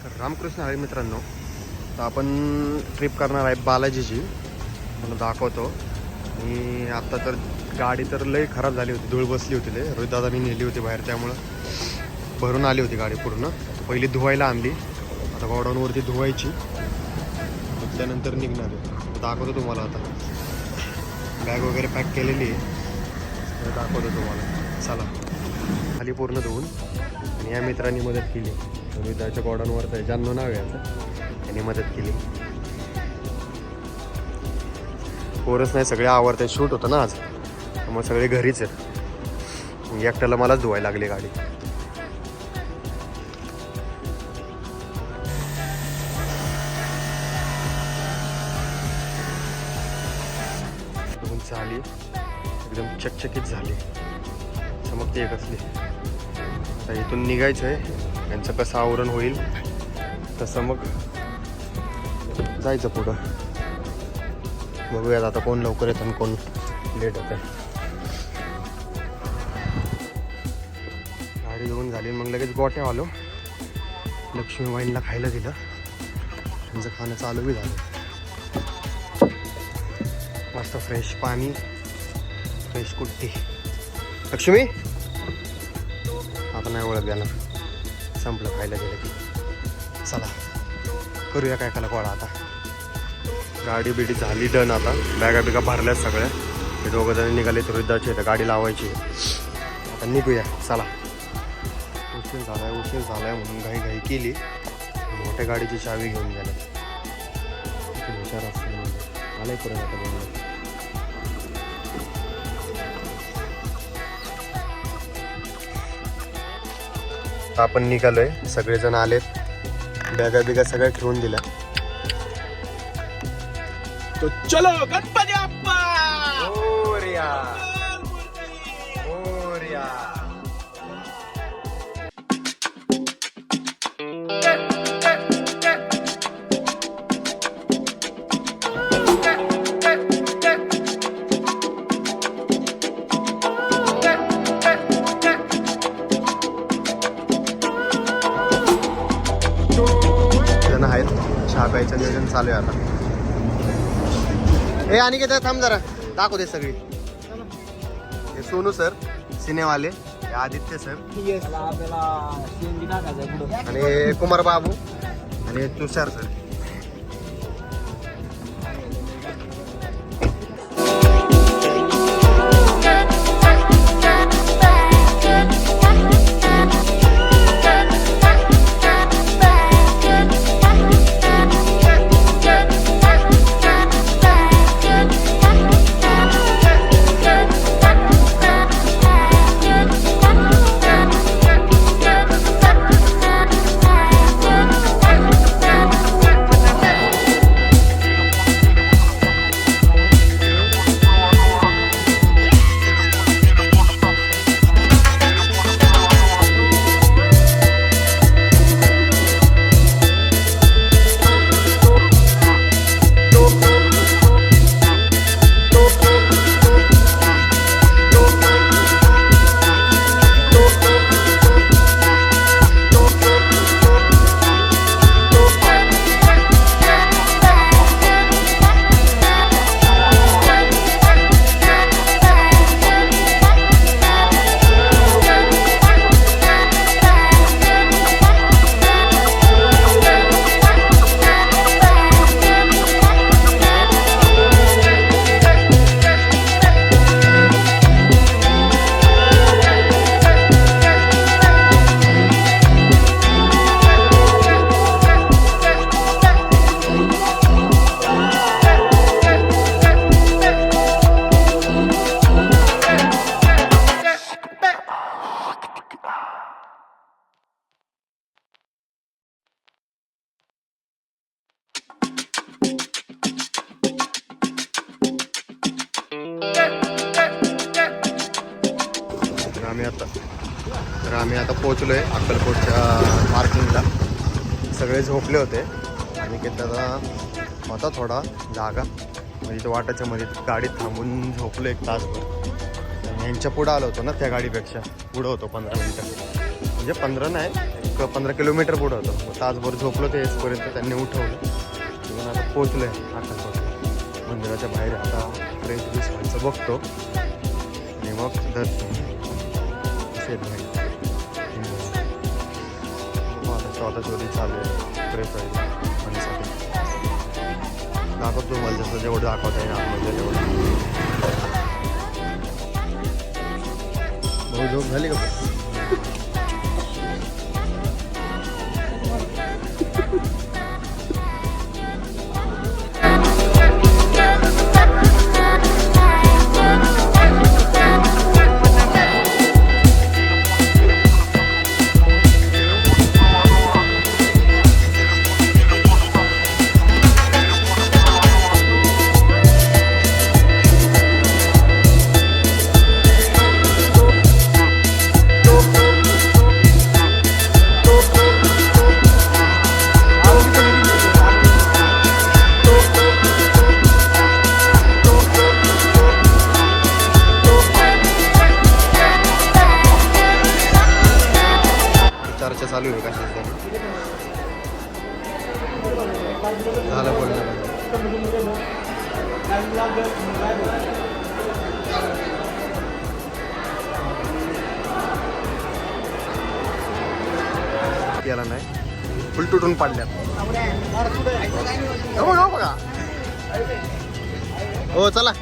रामकृष्ण हरी मित्रांनो, तर आपण ट्रिप करणार आहे बालाजीची. मला दाखवतो. आणि आता तर गाडी तर लई खराब झाली होती, धूळ बसली होती लई. रोहितदादांनी नेली होती बाहेर, त्यामुळं भरून आली होती गाडी पूर्ण. पहिली धुवायला आणली, आता गोडाऊनवरती धुवायची, त्यानंतर निघणार आहे. दाखवतो तुम्हाला. आता बॅग वगैरे पॅक केलेली आहे, दाखवतो तुम्हाला. चला, खाली पूर्ण धुवून. आणि या मित्रांनी मदत केली. रोहितदाच्या गोडाऊनवरच आहे, जान्नो नाव आहे आता. त्यांनी मदत केली. पोरच नाही, सगळे आवडते. शूट होतं ना आज, मग सगळे घरीच आहेत. एकट्याला मलाच धुवायला लागली गाडी. झाली एकदम चकचकीत झाली, चमकते कसली. आता इथून निघायचं आहे. यांचं कसं आवरण होईल तसं मग जायचं पुढं. बघूयात आता कोण लवकर येतं आणि कोण लेट होतं. गाडी धुवून झाली, मग लगेच गोट्या आलो. लक्ष्मी वाईनला खायला दिलं, त्यांचं खाणं चालू बी झालं. मस्त फ्रेश पाणी, फ्रेश कुट्टी. लक्ष्मी आता नाही ओळख द्यायला, संपलं खायला गेलं की. चला करूया काय काला गोळा. आता गाडी बिडी झाली डन. आता बॅगा बिगा भरल्यात सगळ्या. ते दोघं जण निघाले तर रोहितदाचे, तर गाडी लावायची. आता निघूया. चला, उशीर झालाय म्हणून घाई केली. मोठ्या गाडीची चावी घेऊन गेला. हुशार असतील म्हणजे आलाय करून आता बनवलं. आपण निघालोय, सगळेजण आलेत. बॅगा बिगा सगळ्या ठेवून दिल्या. तो चलो गणपती बाप्पा मोरया, मोरया. जण आहेत, चहा प्यायचं नियोजन चालू आहे आता. हे आणि काय थांब जरा, दाखव दे सगळी. हे सोनू सर सिनेवाले, हे आदित्य सर, आणि कुमार बाबू, आणि तुषार सर. आम्ही आता पोहोचलोय अक्कलकोटच्या पार्किंगला. सगळे झोपले होते आणि दादा होता थोडा जागा, म्हणजे तो वाटाच्या मध्ये गाडीत थांबून झोपलो 1 तासभर. यांच्या पुढं आलो होतो ना, त्या गाडीपेक्षा पुढं होतो 15 मिनटं. म्हणजे 15 नाही, एक 15 किलोमीटर पुढं होतं. मग तासभर झोपलो ते येईपर्यंत त्यांनी उठवलं. म्हणून आता पोचलो आहे आकाशवाणी मंदिराच्या बाहेर. आता फ्रेश बीस व्हायचं बघतो आणि मग दर्शन आता स्वतः चालू आहे फ्रेश व्हायला म्हणण्यासाठी. दाखवतो मला जसं जेवढं दाखवता येईल आतमध्ये तेवढं. भाऊ झोप झाली का? चर्चा चालू आहे कशाच तरी. झालं बोलणं. याला नाही फुल तुटून पाडल्यात. बघा हो चला.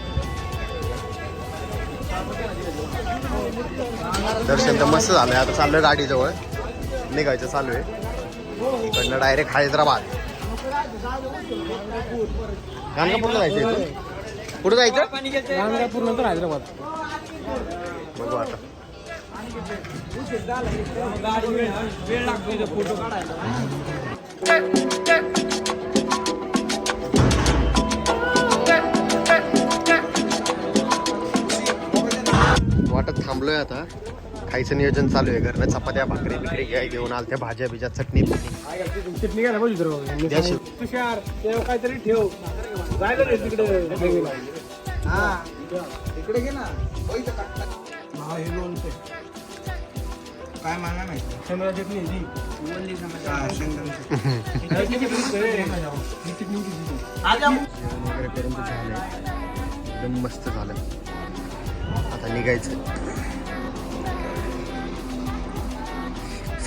दर्शन तर मस्त झालंय. आता चाललोय गाडीजवळ निघायचं चालू आहे. इकडनं डायरेक्ट हैदराबाद. गाणगापूरला जायचं इथून. कुठं जायचं? गाणगापूर नंतर हैदराबाद. बघू आता. वाटत थांबलोय आता. खायचं नियोजन चालू आहे. घरनं चपात्या भाकरी बिकरी घेऊन आल त्या भाज्या बिज्या चटणी चटणी घ्यायला पाहिजे. तुषार तेव्हा काहीतरी ठेव. जायला रे तिकडे तिकडे घे ना. हे लोणचं काय मला माहिती. शेंगदाणा चटणी जी वगैरे करून झालंय. एकदम मस्त झालं. आता निघायचं.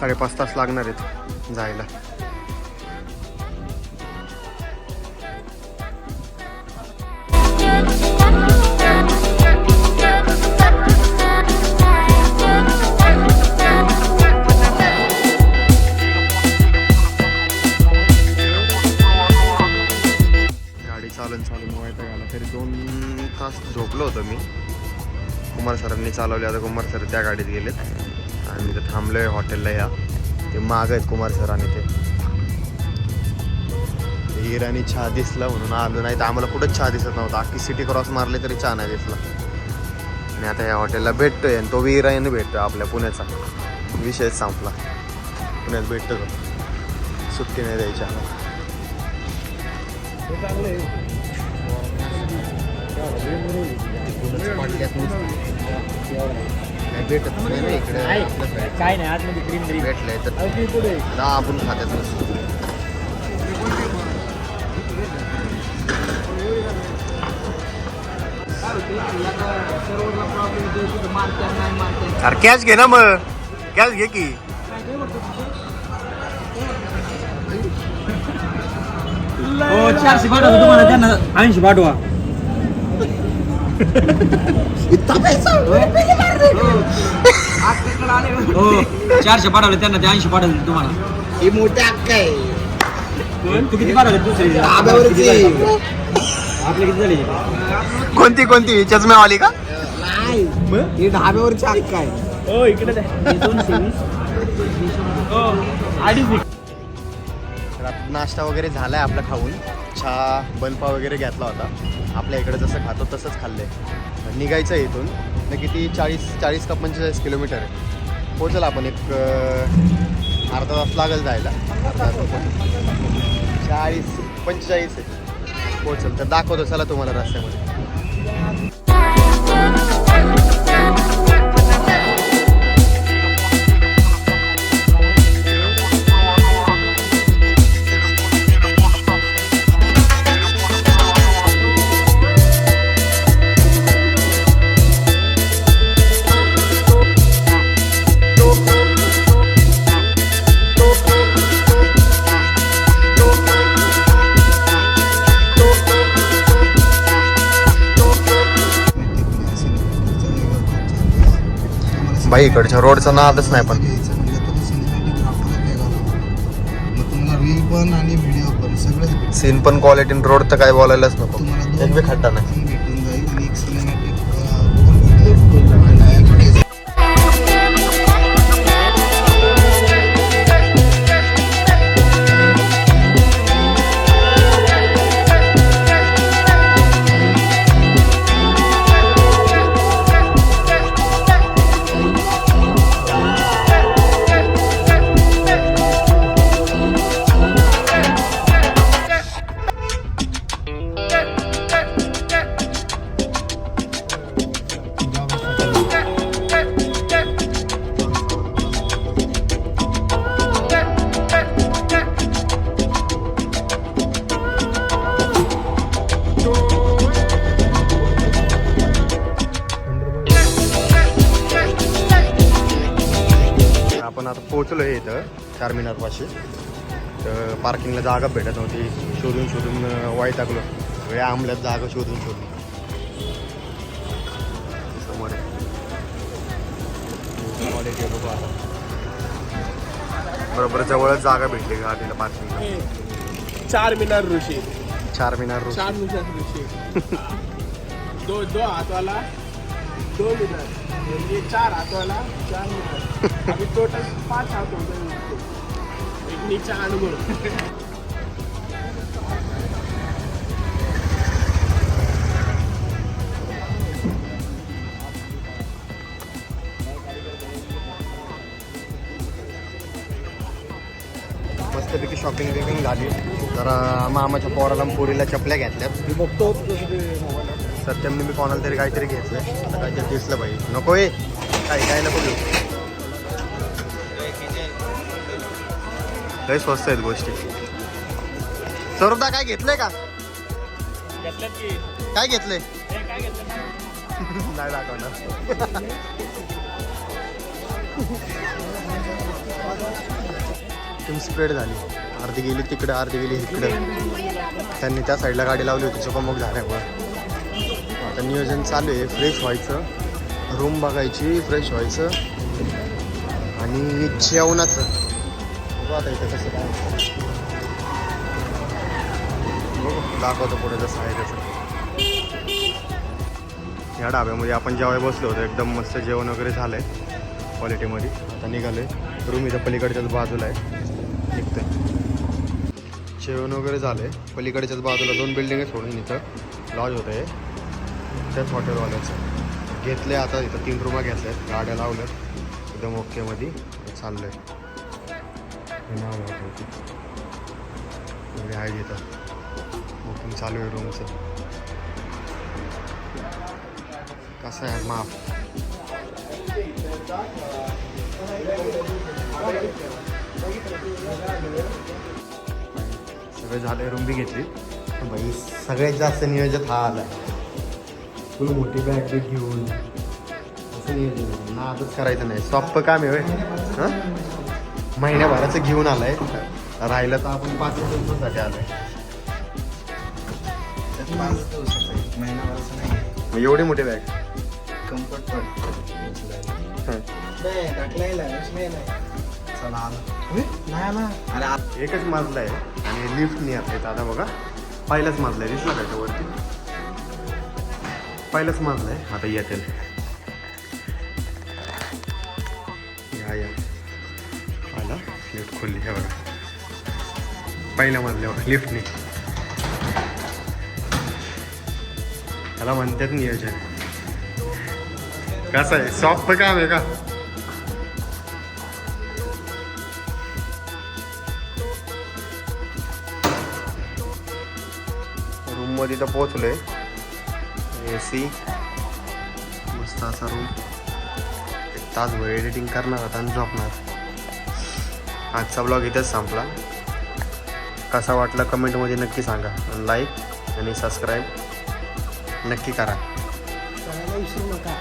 5.5 तास लागणार आहेत जायला. गाडी चालून व्हायचं गाला तरी 2 तास झोपलो होतो मी. कुमार सरांनी चालवली. आता कुमार सर त्या गाडीत गेलेत. आम्ही तर थांबलोय हॉटेलला. या ते माग आहेत कुमार सर आणि ते इराणी चहा दिसला म्हणून आलो. नाही तर आम्हाला कुठंच चहा दिसत नव्हता. अख्खी सिटी क्रॉस मारले तरी चहा नाही दिसला. आणि आता या हॉटेलला भेटतोय आणि तो बी इराणी भेटतोय आपल्या पुण्याचा. विषयच संपला. पुण्यात भेटतो तो. सुट्टी नाही द्यायची आम्हाला. भेटत नाही इकडे. काय नाही आतमध्ये क्रीम भेटलंय तर आपण खात्यात नसतो. अरे कॅश घे ना मग. कॅश घे की. हो 400 पाठवा तुम्हाला. त्यांना 80 पाठवा. हो 400 पाठवले त्यांना. ते 80 पाठवले तुम्हाला. ही मोठी अक्का आहे. तू किती पाठवले? दुसरी आपले किती झाले? कोणती चष्म्यावाली का? नाही ही ढाब्यावरची अक्का आहे. हो इकडे 220. हो 2.5. नाश्ता वगैरे झालाय आपला खाऊन. चहा बर्फा वगैरे घेतला होता. आपल्या इकडे जसं खातो तसंच खाल्लंय. निघायचं आहे इथून. न किती 40 का 45 किलोमीटर आहे. पोचला आपण. एक अर्धा तास लागेल जायला. 40-45 आहे. पोचल तर दाखवतो चला तुम्हाला रस्त्यामध्ये. भाई इकडच्या रोडचा नादच नाही पण घ्यायचं म्हणलं तर सिनेमॅटिक मग तुम्हाला रील पण आणि व्हिडिओ पण सगळंच भेटेल. सीन पण क्वालिटी रोड तर काय बोलायलाच नको तुम्हाला एक बी खड्डा नाही पण भेटून जाईल आणि एक सिनेमॅटिक बघून भेटेल आणि advertise आपण आता पोहोचलो आहे इथं चारमिनार पाशी तर पार्किंगला जागा भेटत नव्हती शोधून शोधून वैतागलो वेळा आंबल्यात जागा शोधून शोधून समोर आहे. क्वालिटी आहे बघा आता. बरोबर जवळच जागा भेटली गाडीला पार्किंगला चार मीनार ऋषी चारमिनार रोड. चार मीनार ऋषी दो हाथ वाला 2 मीनार ये 4 हाथ वाला 4 मीनार अभी टोटल 5 हाथ हो गए उसको। एक नीचा अनुभव मस्तपैकी शॉपिंग बिपिंग झाली जरा मामाच्या पोराला आणि पोरीला चपल्या घेतल्यात बघतो सत्यमने मी कोणाला तरी काहीतरी घेतलंय आता काहीतरी दिसलं पाहिजे नको आहे काय नको घेऊ लय स्वस्त आहेत गोष्टी सौरभदा काय घेतलंय का काय घेतलंय नाही दाखवणार स्प्रेड झाली अर्धी गेली तिकडे अर्धी गेली इकडे त्यांनी त्या साईडला गाडी लावली होती चुकामुक झाल्यामुळे आता नियोजन चालू आहे फ्रेश व्हायचं रूम बघायची फ्रेश व्हायचं आणि जेवणाचं बघू आता इथं कसं काय बघू दाखवतो पुढे जसं आहे तसं ह्या ढाब्यामध्ये आपण जेवायला बसलो होतो एकदम मस्त जेवण वगैरे झालं आहे क्वालिटीमध्ये आता निघालो आहे रूम इथं पलीकडच्याच बाजूला आहे निघतंय जेवण वगैरे झालं आहे पलीकडच्याच बाजूला 2 बिल्डिंग सोडून इथं लॉज होतं आहे त्याच हॉटेलवाल्याचं घेतले आता इथं 3 रूमा घेतल्या आहेत गाड्या लावल्यात एकदम ओकेमध्ये चाललं आहे नाव हॉटेलची एवढे आहे इथं बुकिंग चालू आहे रूमचं कसं आहे माफ सगळे झाले रूम बी घेतली बाई सगळ्यात जास्त नियोजन हा आला फुल मोठी बॅग बी घेऊन असं नियोजन नादच करायचं नाही सॉफ्ट काम आहे हां महिन्याभराचं घेऊन आलाय राहिलं तर आपण 5 दिवसासाठी आलोय त्यात 5 दिवसाचं आहे, महिनाभराचं नाही. मग एवढी मोठी बॅग कम्फर्ट पडतं. चला आला. अरे एकच मजला आहे आणि लिफ्ट नाही आता आता बघा पहिलाच मजला आहे दिसला का वरती पहिलाच मजला आहे आता येतील या आला लिफ्ट खोलली हे बघा पहिल्या मजल्यावर लिफ्टने त्याला म्हणतात नियोजन कसं आहे सॉफ्ट काम आहे का रूममध्ये तर पोहोचलोय AC मस्त असा रूम 1 तासभर एडिटिंग करणार आता आणि झोपणार आजचा ब्लॉग इथेच संपला कसा वाटला कमेंटमध्ये नक्की सांगा लाईक आणि सबस्क्राईब नक्की करा विसरू नका